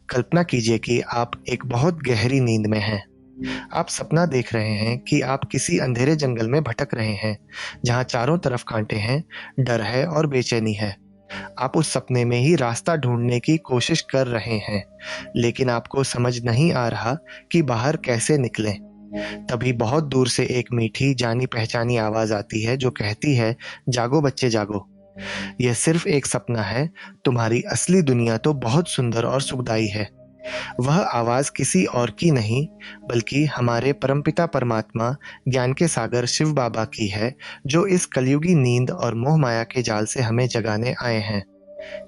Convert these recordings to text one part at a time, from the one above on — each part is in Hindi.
कल्पना कीजिए कि आप एक बहुत गहरी नींद में हैं। आप सपना देख रहे हैं कि आप किसी अंधेरे जंगल में भटक रहे हैं, जहां चारों तरफ कांटे हैं, डर है और बेचैनी है। आप उस सपने में ही रास्ता ढूंढने की कोशिश कर रहे हैं, लेकिन आपको समझ नहीं आ रहा कि बाहर कैसे निकलें। तभी बहुत दूर से एक मीठी जानी-पहचानी आवाज आती है जो कहती है, "जागो बच्चे जागो। यह सिर्फ एक सपना है, तुम्हारी असली दुनिया तो बहुत सुंदर और सुखदाई है।" वह आवाज किसी और की नहीं, बल्कि हमारे परमपिता परमात्मा, ज्ञान के सागर शिव बाबा की है, जो इस कलयुगी नींद और मोह माया के जाल से हमें जगाने आए हैं।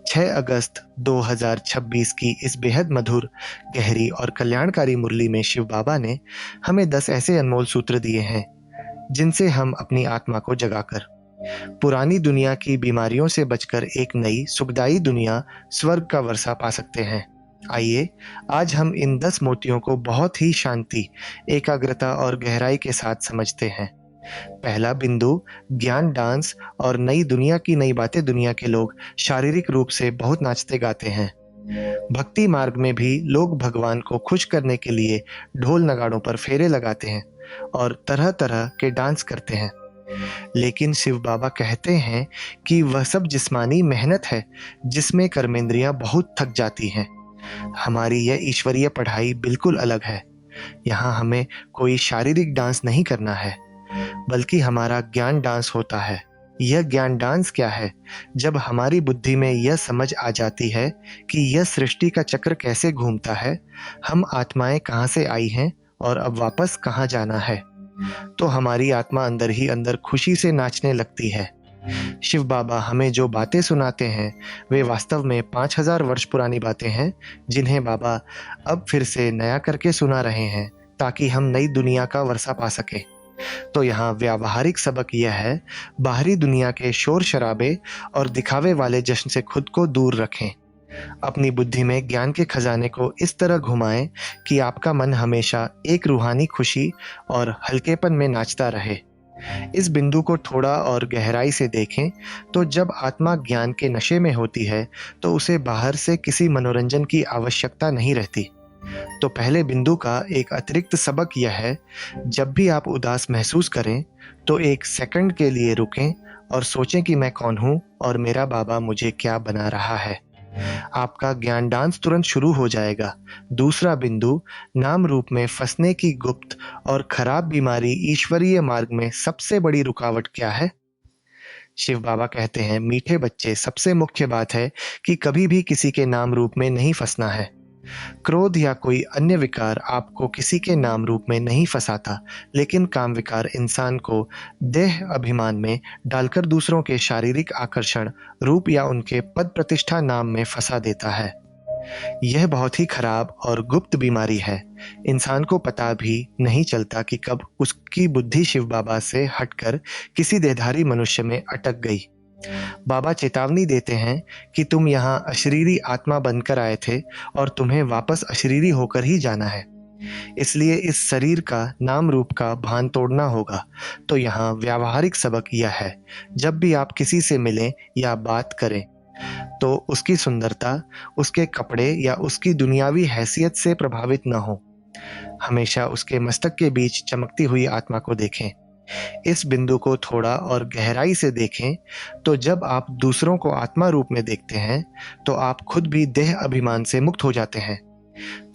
6 अगस्त 2026 की इस बेहद मधुर, गहरी और कल्याणकारी मुरली में शिव बाबा ने हमें 10 ऐसे अनमोल सूत्र दिए हैं, जिनसे हम अपनी आत्मा को जगाकर पुरानी दुनिया की बीमारियों से बचकर एक नई सुखदाई दुनिया, स्वर्ग का वर्षा पा सकते हैं। आइए, आज हम इन 10 मोतियों को बहुत ही शांति, एकाग्रता और गहराई के साथ समझते हैं। पहला बिंदु, ज्ञान डांस और नई दुनिया की नई बातें। दुनिया के लोग शारीरिक रूप से बहुत नाचते गाते हैं। भक्ति मार्ग में भी लोग भगवान को खुश करने के लिए ढोल नगाड़ों पर फेरे लगाते हैं और तरह-तरह के डांस करते हैं। लेकिन शिव बाबा कहते हैं कि वह सब जिस्मानी मेहनत है, जिसमें कर्मेंद्रियां बहुत थक जाती हैं। हमारी यह ईश्वरीय पढ़ाई बिल्कुल अलग है। यहाँ हमें कोई शारीरिक डांस नहीं करना है, बल्कि हमारा ज्ञान डांस होता है। यह ज्ञान डांस क्या है? जब हमारी बुद्धि में यह समझ आ जाती है कि यह सृष्टि का चक्र कैसे घूमता है, हम आत्माएं कहाँ से आई हैं और अब वापस कहाँ जाना है, तो हमारी आत्मा अंदर ही अंदर खुशी से नाचने लगती है। शिव बाबा हमें जो बातें सुनाते हैं, वे वास्तव में 5000 वर्ष पुरानी बातें हैं, जिन्हें बाबा अब फिर से नया करके सुना रहे हैं, ताकि हम नई दुनिया का वर्षा पा सकें। तो यहाँ व्यावहारिक सबक यह है, बाहरी दुनिया के शोर शराबे और दिखावे वाले जश्न से खुद को दूर रखें। अपनी बुद्धि में ज्ञान के खजाने को इस तरह घुमाएं कि आपका मन हमेशा एक रूहानी खुशी और हल्केपन में नाचता रहे। इस बिंदु को थोड़ा और गहराई से देखें तो जब आत्मा ज्ञान के नशे में होती है, तो उसे बाहर से किसी मनोरंजन की आवश्यकता नहीं रहती। तो पहले बिंदु का एक अतिरिक्त सबक यह है, जब भी आप उदास महसूस करें, तो एक सेकंड के लिए रुकें और सोचें कि मैं कौन हूँ और मेरा बाबा मुझे क्या बना रहा है। आपका ज्ञान डांस तुरंत शुरू हो जाएगा। दूसरा बिंदु, नाम रूप में फंसने की गुप्त और खराब बीमारी ईश्वरीय मार्ग में सबसे बड़ी रुकावट क्या है? शिव बाबा कहते हैं, मीठे बच्चे, सबसे मुख्य बात है कि कभी भी किसी के नाम रूप में नहीं फंसना है। क्रोध या कोई अन्य विकार आपको किसी के नाम रूप में नहीं फंसाता, लेकिन काम विकार इंसान को देह अभिमान में डालकर दूसरों के शारीरिक आकर्षण, रूप या उनके पद प्रतिष्ठा नाम में फंसा देता है। यह बहुत ही खराब और गुप्त बीमारी है। इंसान को पता भी नहीं चलता कि कब उसकी बुद्धि शिव बाबा से हटकर किसी देहधारी मनुष्य में अटक गई। बाबा चेतावनी देते हैं कि तुम यहाँ अशरीरी आत्मा बनकर आए थे और तुम्हें वापस अशरीरी होकर ही जाना है। इसलिए इस शरीर का नाम रूप का भान तोड़ना होगा। तो यहाँ व्यावहारिक सबक यह है, जब भी आप किसी से मिलें या बात करें, तो उसकी सुंदरता, उसके कपड़े या उसकी दुनियावी हैसियत से प्रभावित न हो। हमेशा उसके मस्तक के बीच चमकती हुई आत्मा को देखें। इस बिंदु को थोड़ा और गहराई से देखें तो जब आप दूसरों को आत्मा रूप में देखते हैं, तो आप खुद भी देह अभिमान से मुक्त हो जाते हैं।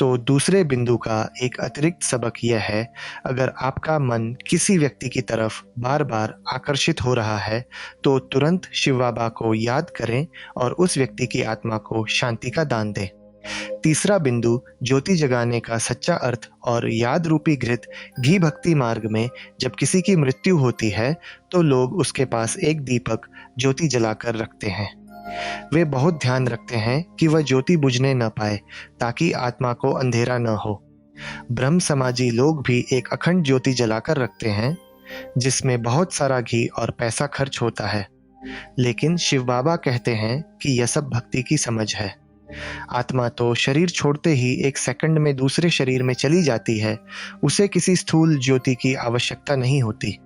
तो दूसरे बिंदु का एक अतिरिक्त सबक यह है, अगर आपका मन किसी व्यक्ति की तरफ बार बार आकर्षित हो रहा है, तो तुरंत शिव बाबा को याद करें और उस व्यक्ति की आत्मा को शांति का दान दें। तीसरा बिंदु, ज्योति जगाने का सच्चा अर्थ और याद रूपी घृत। घी भक्ति मार्ग में जब किसी की मृत्यु होती है, तो लोग उसके पास एक दीपक ज्योति जलाकर रखते हैं। वे बहुत ध्यान रखते हैं कि वह ज्योति बुझने न पाए, ताकि आत्मा को अंधेरा न हो। ब्रह्म समाजी लोग भी एक अखंड ज्योति जलाकर रखते हैं, जिसमें बहुत सारा घी और पैसा खर्च होता है। लेकिन शिव बाबा कहते हैं कि यह सब भक्ति की समझ है। आत्मा तो शरीर छोड़ते ही एक सेकंड में दूसरे शरीर में चली जाती है। उसे किसी स्थूल ज्योति की आवश्यकता नहीं होती।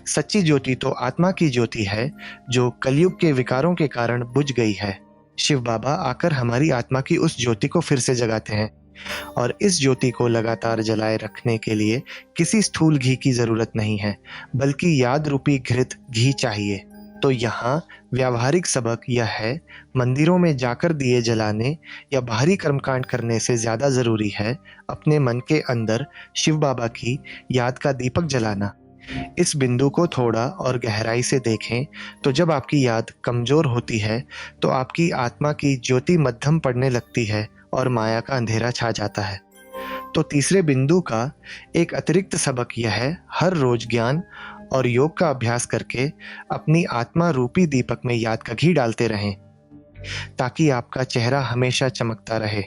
सच्ची ज्योति तो आत्मा की ज्योति है, जो कलयुग के विकारों के कारण बुझ गई है। शिव बाबा आकर हमारी आत्मा की उस ज्योति को फिर से जगाते हैं और इस ज्योति को लगातार जलाए रखने के लिए किसी स्थूल घी की जरूरत नहीं है, बल्कि याद रूपी घृत घी चाहिए। तो यहाँ व्यावहारिक सबक यह है, मंदिरों में जाकर दिए जलाने या बाहरी कर्मकांड करने से ज्यादा जरूरी है अपने मन के अंदर शिव बाबा की याद का दीपक जलाना। इस बिंदु को थोड़ा और गहराई से देखें तो जब आपकी याद कमजोर होती है तो आपकी आत्मा की ज्योति मध्यम पड़ने लगती है और माया का अंधेरा छा जाता है। तो तीसरे बिंदु का एक अतिरिक्त सबक यह है, हर रोज ज्ञान और योग का अभ्यास करके अपनी आत्मा रूपी दीपक में याद का घी डालते रहें ताकि आपका चेहरा हमेशा चमकता रहे।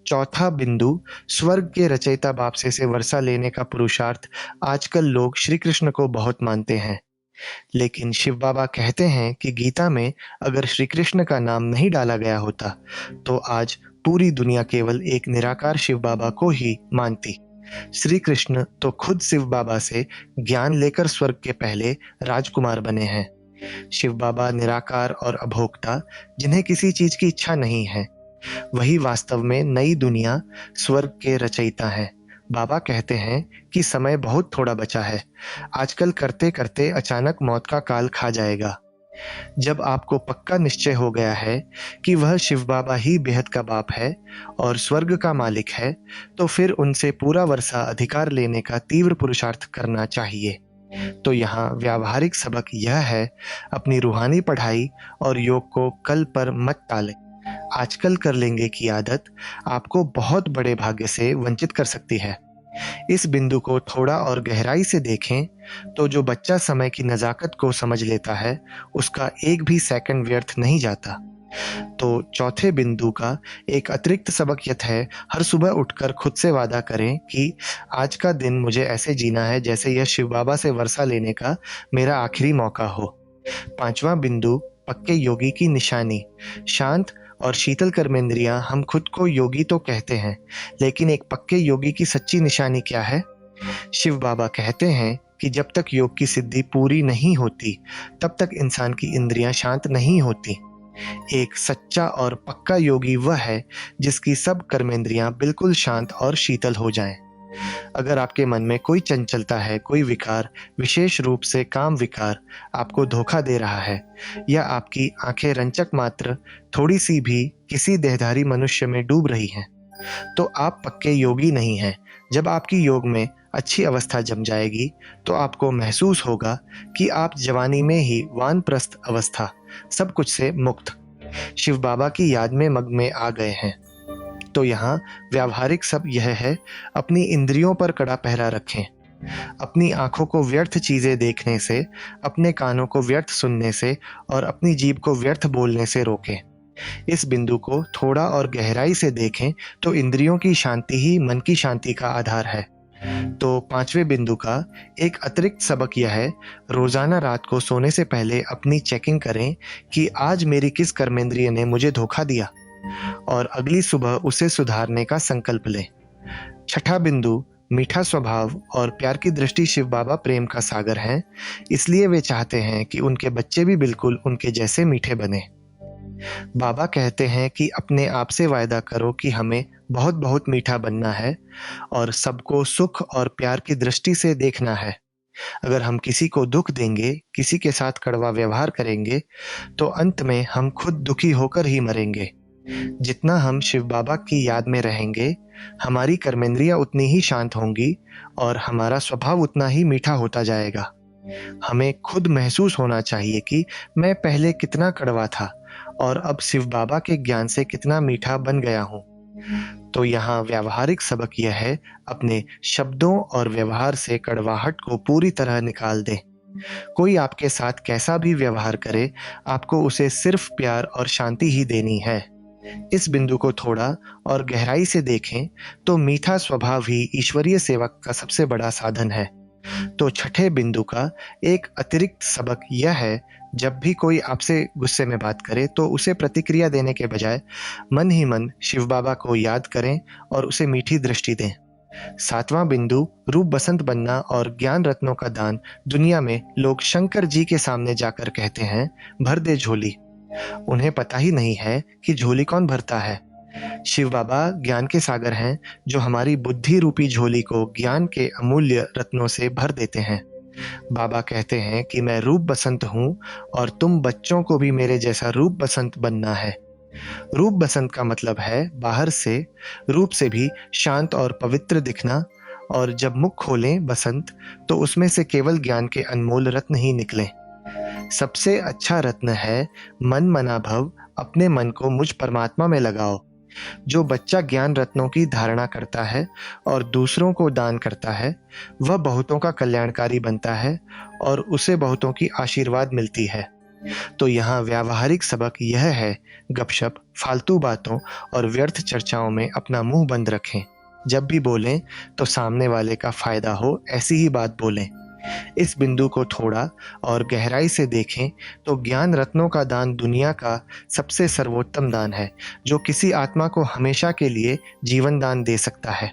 चौथा बिंदु, स्वर्ग के रचयिता बाप से वर्षा लेने का पुरुषार्थ आजकल लोग श्री कृष्ण को बहुत मानते हैं, लेकिन शिव बाबा कहते हैं कि गीता में अगर श्री कृष्ण का नाम नहीं डाला गया होता तो आज पूरी दुनिया केवल एक निराकार शिव बाबा को ही मानती। श्री कृष्ण तो खुद शिव बाबा से ज्ञान लेकर स्वर्ग के पहले राजकुमार बने हैं। शिव बाबा निराकार और अभोक्ता, जिन्हें किसी चीज की इच्छा नहीं है, वही वास्तव में नई दुनिया स्वर्ग के रचयिता हैं। बाबा कहते हैं कि समय बहुत थोड़ा बचा है, आजकल करते करते अचानक मौत का काल खा जाएगा। जब आपको पक्का निश्चय हो गया है कि वह शिव बाबा ही बेहद का बाप है और स्वर्ग का मालिक है, तो फिर उनसे पूरा वर्षा अधिकार लेने का तीव्र पुरुषार्थ करना चाहिए। तो यहाँ व्यावहारिक सबक यह है, अपनी रूहानी पढ़ाई और योग को कल पर मत टालें। आजकल कर लेंगे की आदत आपको बहुत बड़े भाग्य से वंचित कर सकती है। इस बिंदु को थोड़ा और गहराई से देखें तो जो बच्चा समय की नजाकत को समझ लेता है, उसका एक भी सेकंड व्यर्थ नहीं जाता। तो चौथे बिंदु का एक अतिरिक्त सबक यह है, हर सुबह उठकर खुद से वादा करें कि आज का दिन मुझे ऐसे जीना है जैसे यह शिव बाबा से वर्षा लेने का मेरा आखिरी मौका हो। पांचवा बिंदु, पक्के योगी की निशानी, शांत और शीतल कर्मेंद्रियां। हम खुद को योगी तो कहते हैं, लेकिन एक पक्के योगी की सच्ची निशानी क्या है? शिव बाबा कहते हैं कि जब तक योग की सिद्धि पूरी नहीं होती, तब तक इंसान की इंद्रियां शांत नहीं होती। एक सच्चा और पक्का योगी वह है जिसकी सब कर्मेंद्रियां बिल्कुल शांत और शीतल हो जाएं। अगर आपके मन में कोई चंचलता है, कोई विकार, विशेष रूप से काम विकार आपको धोखा दे रहा है, या आपकी आंखें रंचक मात्र थोड़ी सी भी किसी देहधारी मनुष्य में डूब रही हैं, तो आप पक्के योगी नहीं हैं। जब आपकी योग में अच्छी अवस्था जम जाएगी तो आपको महसूस होगा कि आप जवानी में ही वानप्रस्थ अवस्था, सब कुछ से मुक्त, शिव बाबा की याद में मग्न में आ गए हैं। तो यहाँ व्यावहारिक सब यह है, अपनी इंद्रियों पर कड़ा पहरा रखें। अपनी आंखों को व्यर्थ चीजें देखने से, अपने कानों को व्यर्थ सुनने से और अपनी जीभ को व्यर्थ बोलने से रोकें। इस बिंदु को थोड़ा और गहराई से देखें तो इंद्रियों की शांति ही मन की शांति का आधार है। तो पांचवें बिंदु का एक अतिरिक्त सबक यह है, रोजाना रात को सोने से पहले अपनी चेकिंग करें कि आज मेरी किस कर्मेंद्रिय ने मुझे धोखा दिया और अगली सुबह उसे सुधारने का संकल्प लें। छठा बिंदु, मीठा स्वभाव और प्यार की दृष्टि। शिव बाबा प्रेम का सागर हैं, इसलिए वे चाहते हैं कि उनके बच्चे भी बिल्कुल उनके जैसे मीठे बने। बाबा कहते हैं कि अपने आप से वायदा करो कि हमें बहुत बहुत मीठा बनना है और सबको सुख और प्यार की दृष्टि से देखना है। अगर हम किसी को दुख देंगे, किसी के साथ कड़वा व्यवहार करेंगे, तो अंत में हम खुद दुखी होकर ही मरेंगे। जितना हम शिव बाबा की याद में रहेंगे, हमारी कर्मेंद्रियां उतनी ही शांत होंगी और हमारा स्वभाव उतना ही मीठा होता जाएगा। हमें खुद महसूस होना चाहिए कि मैं पहले कितना कड़वा था और अब शिव बाबा के ज्ञान से कितना मीठा बन गया हूँ। तो यहाँ व्यावहारिक सबक यह है, अपने शब्दों और व्यवहार से कड़वाहट को पूरी तरह निकाल दें। कोई आपके साथ कैसा भी व्यवहार करे, आपको उसे सिर्फ प्यार और शांति ही देनी है। इस बिंदु को थोड़ा और गहराई से देखें तो मीठा स्वभाव ही ईश्वरीय सेवक का सबसे बड़ा साधन है। तो छठे बिंदु का एक अतिरिक्त सबक यह है, जब भी कोई आपसे गुस्से में बात करे तो उसे प्रतिक्रिया देने के बजाय मन ही मन शिव बाबा को याद करें और उसे मीठी दृष्टि दें। सातवां बिंदु, रूप बसंत बनना और ज्ञान रत्नों का दान। दुनिया में लोग शंकर जी के सामने जाकर कहते हैं, भर दे झोली। उन्हें पता ही नहीं है कि झोली कौन भरता है। शिव बाबा ज्ञान के सागर हैं, जो हमारी बुद्धि रूपी झोली को ज्ञान के अमूल्य रत्नों से भर देते हैं। बाबा कहते हैं कि मैं रूप बसंत हूँ और तुम बच्चों को भी मेरे जैसा रूप बसंत बनना है। रूप बसंत का मतलब है बाहर से रूप से भी शांत और पवित्र दिखना, और जब मुख खोलें बसंत, तो उसमें से केवल ज्ञान के अनमोल रत्न ही निकलें। सबसे अच्छा रत्न है मन मना भव, अपने मन को मुझ परमात्मा में लगाओ। जो बच्चा ज्ञान रत्नों की धारणा करता है और दूसरों को दान करता है, वह बहुतों का कल्याणकारी बनता है और उसे बहुतों की आशीर्वाद मिलती है। तो यहाँ व्यावहारिक सबक यह है, गपशप, फालतू बातों और व्यर्थ चर्चाओं में अपना मुंह बंद रखें। जब भी बोलें तो सामने वाले का फायदा हो ऐसी ही बात बोलें। इस बिंदु को थोड़ा और गहराई से देखें तो ज्ञान रत्नों का दान दुनिया का सबसे सर्वोत्तम दान है, जो किसी आत्मा को हमेशा के लिए जीवन दान दे सकता है।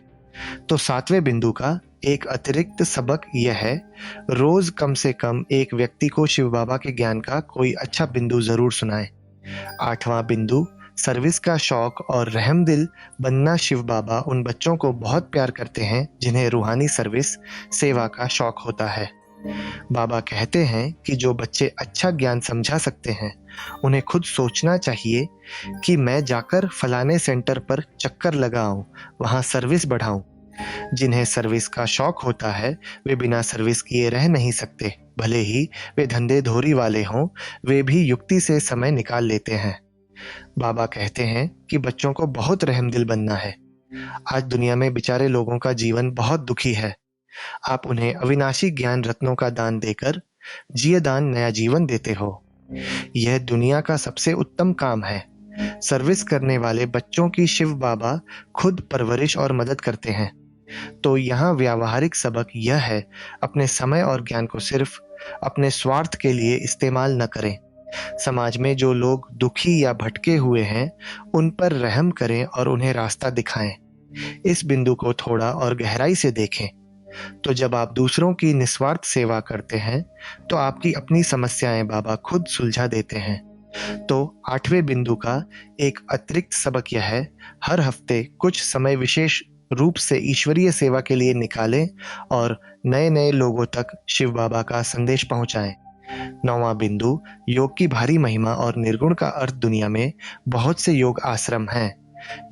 तो 7वें बिंदु का एक अतिरिक्त सबक यह है, रोज कम से कम एक व्यक्ति को शिव बाबा के ज्ञान का कोई अच्छा बिंदु जरूर सुनाएं। 8वां बिंदु, सर्विस का शौक और रहमदिल बनना। शिव बाबा उन बच्चों को बहुत प्यार करते हैं जिन्हें रूहानी सर्विस, सेवा का शौक होता है। बाबा कहते हैं कि जो बच्चे अच्छा ज्ञान समझा सकते हैं, उन्हें खुद सोचना चाहिए कि मैं जाकर फलाने सेंटर पर चक्कर लगाऊं, वहां सर्विस बढ़ाऊं। जिन्हें सर्विस का शौक होता है, वे बिना सर्विस किए रह नहीं सकते। भले ही वे धंधे धोरी वाले हों, वे भी युक्ति से समय निकाल लेते हैं। बाबा कहते हैं कि बच्चों को बहुत रहमदिल बनना है। आज दुनिया में बेचारे लोगों का जीवन बहुत दुखी है। आप उन्हें अविनाशी ज्ञान रत्नों का दान देकर जिए दान नया जीवन देते हो। यह दुनिया का सबसे उत्तम काम है। सर्विस करने वाले बच्चों की शिव बाबा खुद परवरिश और मदद करते हैं। तो यहाँ व्यावहारिक सबक यह है, अपने समय और ज्ञान को सिर्फ अपने स्वार्थ के लिए इस्तेमाल न करें। समाज में जो लोग दुखी या भटके हुए हैं, उन पर रहम करें और उन्हें रास्ता दिखाएं। इस बिंदु को थोड़ा और गहराई से देखें। तो जब आप दूसरों की निस्वार्थ सेवा करते हैं, तो आपकी अपनी समस्याएं बाबा खुद सुलझा देते हैं। तो 8वें बिंदु का एक अतिरिक्त सबक यह है, हर हफ्ते कुछ समय विशेष रूप से ईश्वरीय सेवा के लिए निकालें और नए नए लोगों तक शिव बाबा का संदेश पहुंचाएं। 9वां बिंदु, योग की भारी महिमा और निर्गुण का अर्थ। दुनिया में बहुत से योग आश्रम हैं,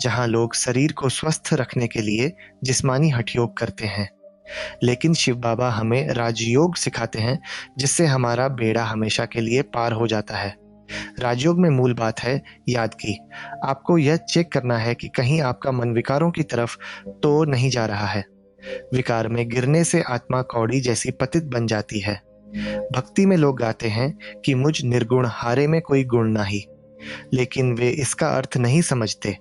जहां लोग शरीर को स्वस्थ रखने के लिए जिस्मानी हठयोग करते हैं, लेकिन शिव बाबा हमें राजयोग सिखाते हैं, जिससे हमारा बेड़ा हमेशा के लिए पार हो जाता है। राजयोग में मूल बात है याद की। आपको यह चेक करना है कि कहीं आपका मन विकारों की तरफ तो नहीं जा रहा है। विकार में गिरने से आत्मा कौड़ी जैसी पतित बन जाती है। भक्ति में लोग गाते हैं कि मुझ निर्गुण हारे में कोई गुण नहीं, लेकिन वे इसका अर्थ नहीं समझते।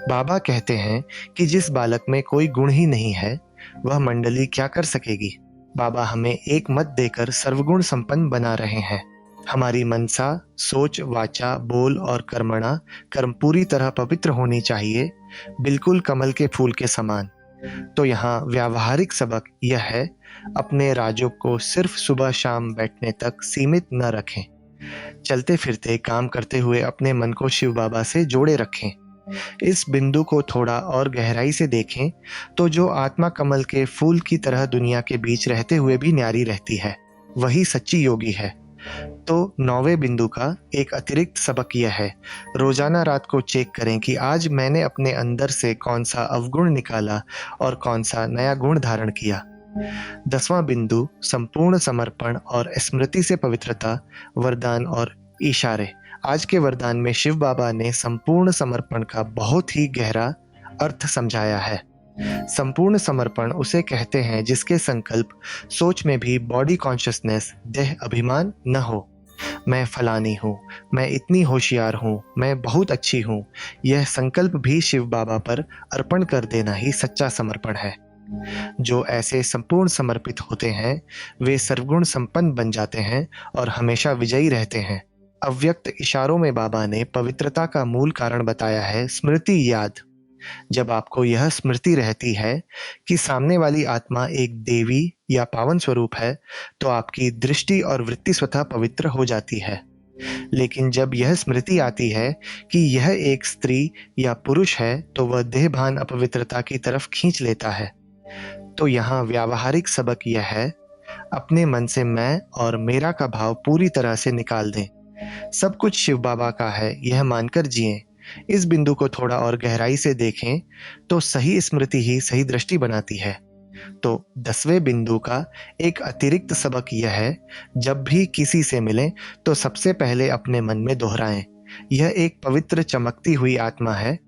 बाबा कहते हैं कि जिस बालक में कोई गुण ही नहीं है, वह मंडली क्या कर सकेगी। बाबा हमें एक मत देकर सर्वगुण संपन्न बना रहे हैं। हमारी मनसा, सोच, वाचा, बोल और कर्म पूरी तरह पवित्र होनी चाहिए, बिल्कुल कमल के फूल के समान। तो यहाँ व्यावहारिक सबक यह है, अपने राजयोग को सिर्फ सुबह शाम बैठने तक सीमित न रखें। चलते फिरते काम करते हुए अपने मन को शिव बाबा से जोड़े रखें। इस बिंदु को थोड़ा और गहराई से देखें तो जो आत्मा कमल के फूल की तरह दुनिया के बीच रहते हुए भी न्यारी रहती है, वही सच्ची योगी है। तो 9वें बिंदु का एक अतिरिक्त सबक यह है, रोजाना रात को चेक करें कि आज मैंने अपने अंदर से कौन सा अवगुण निकाला और कौन सा नया गुण धारण किया। 10वां बिंदु, संपूर्ण समर्पण और स्मृति से पवित्रता, वरदान और इशारे। आज के वरदान में शिव बाबा ने संपूर्ण समर्पण का बहुत ही गहरा अर्थ समझाया है। संपूर्ण समर्पण उसे कहते हैं जिसके संकल्प सोच में भी बॉडी कॉन्शियसनेस, देह अभिमान न हो। मैं फलानी हूँ, मैं इतनी होशियार हूँ, मैं बहुत अच्छी हूँ, यह संकल्प भी शिव बाबा पर अर्पण कर देना ही सच्चा समर्पण है। जो ऐसे संपूर्ण समर्पित होते हैं, वे सर्वगुण संपन्न बन जाते हैं और हमेशा विजयी रहते हैं। अव्यक्त इशारों में बाबा ने पवित्रता का मूल कारण बताया है, स्मृति, याद। जब आपको यह स्मृति रहती है कि सामने वाली आत्मा एक देवी या पावन स्वरूप है, तो आपकी दृष्टि और वृत्ति स्वतः पवित्र हो जाती है। लेकिन जब यह स्मृति आती है कि यह एक स्त्री या पुरुष है, तो वह देहभान अपवित्रता की तरफ खींच लेता है। तो यहाँ व्यावहारिक सबक यह है, अपने मन से मैं और मेरा का भाव पूरी तरह से निकाल दें। सब कुछ शिव बाबा का है, यह मानकर जिएं। इस बिंदु को थोड़ा और गहराई से देखें तो सही स्मृति ही सही दृष्टि बनाती है। तो 10वें बिंदु का एक अतिरिक्त सबक यह है, जब भी किसी से मिलें तो सबसे पहले अपने मन में दोहराएं, यह एक पवित्र चमकती हुई आत्मा है।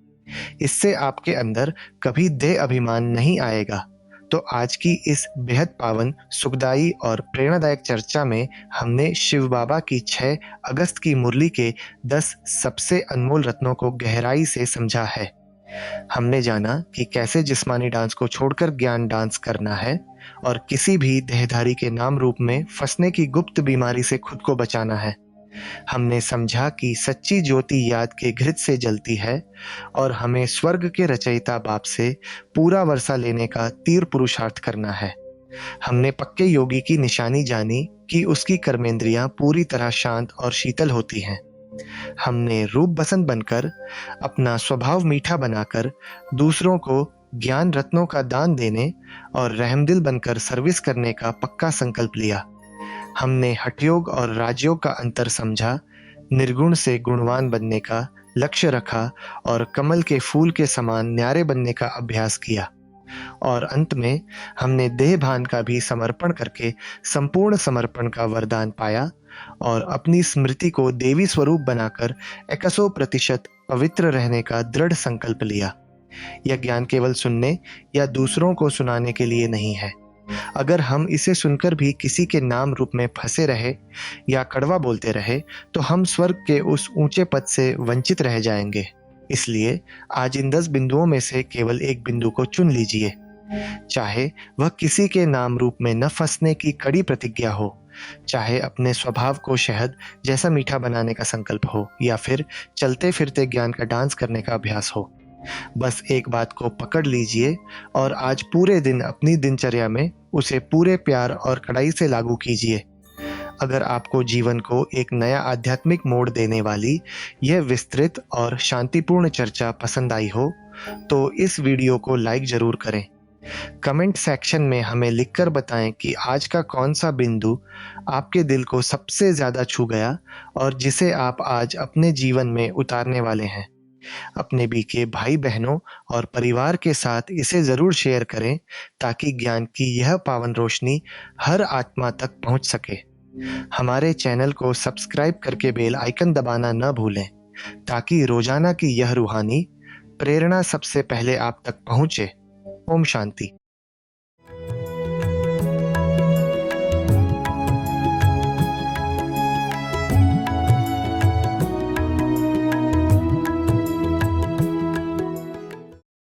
इससे आपके अंदर कभी देह अभिमान नहीं आएगा। तो आज की इस बेहद पावन, सुखदायी और प्रेरणादायक चर्चा में हमने शिव बाबा की 6 अगस्त की मुरली के 10 सबसे अनमोल रत्नों को गहराई से समझा है। हमने जाना कि कैसे जिस्मानी डांस को छोड़कर ज्ञान डांस करना है और किसी भी देहधारी के नाम रूप में फंसने की गुप्त बीमारी से खुद को बचाना है। हमने समझा कि सच्ची ज्योति याद के घृत से जलती है और हमें स्वर्ग के रचयिता बाप से पूरा वर्षा लेने का तीव्र पुरुषार्थ करना है। हमने पक्के योगी की निशानी जानी कि उसकी कर्मेंद्रियां पूरी तरह शांत और शीतल होती हैं। हमने रूप बसंत बनकर, अपना स्वभाव मीठा बनाकर दूसरों को ज्ञान रत्नों का दान देने और रहमदिल बनकर सर्विस करने का पक्का संकल्प लिया। हमने हठयोग और राजयोग का अंतर समझा, निर्गुण से गुणवान बनने का लक्ष्य रखा और कमल के फूल के समान न्यारे बनने का अभ्यास किया। और अंत में हमने देहभान का भी समर्पण करके संपूर्ण समर्पण का वरदान पाया और अपनी स्मृति को देवी स्वरूप बनाकर 100% पवित्र रहने का दृढ़ संकल्प लिया। यह ज्ञान केवल सुनने या दूसरों को सुनाने के लिए नहीं है। अगर हम इसे सुनकर भी किसी के नाम रूप में फंसे रहे या कड़वा बोलते रहे, तो हम स्वर्ग के उस ऊंचे पद से वंचित रह जाएंगे। इसलिए आज इन 10 बिंदुओं में से केवल एक बिंदु को चुन लीजिए, चाहे वह किसी के नाम रूप में न फंसने की कड़ी प्रतिज्ञा हो, चाहे अपने स्वभाव को शहद जैसा मीठा बनाने का संकल्प हो, या फिर चलते फिरते ज्ञान का डांस करने का अभ्यास हो। बस एक बात को पकड़ लीजिए और आज पूरे दिन अपनी दिनचर्या में उसे पूरे प्यार और कड़ाई से लागू कीजिए। अगर आपको जीवन को एक नया आध्यात्मिक मोड़ देने वाली यह विस्तृत और शांतिपूर्ण चर्चा पसंद आई हो, तो इस वीडियो को लाइक जरूर करें। कमेंट सेक्शन में हमें लिखकर बताएं कि आज का कौन सा बिंदु आपके दिल को सबसे ज़्यादा छू गया और जिसे आप आज अपने जीवन में उतारने वाले हैं। अपने बीके भाई बहनों और परिवार के साथ इसे ज़रूर शेयर करें, ताकि ज्ञान की यह पावन रोशनी हर आत्मा तक पहुंच सके। हमारे चैनल को सब्सक्राइब करके बेल आइकन दबाना न भूलें, ताकि रोजाना की यह रूहानी प्रेरणा सबसे पहले आप तक पहुंचे। ओम शांति।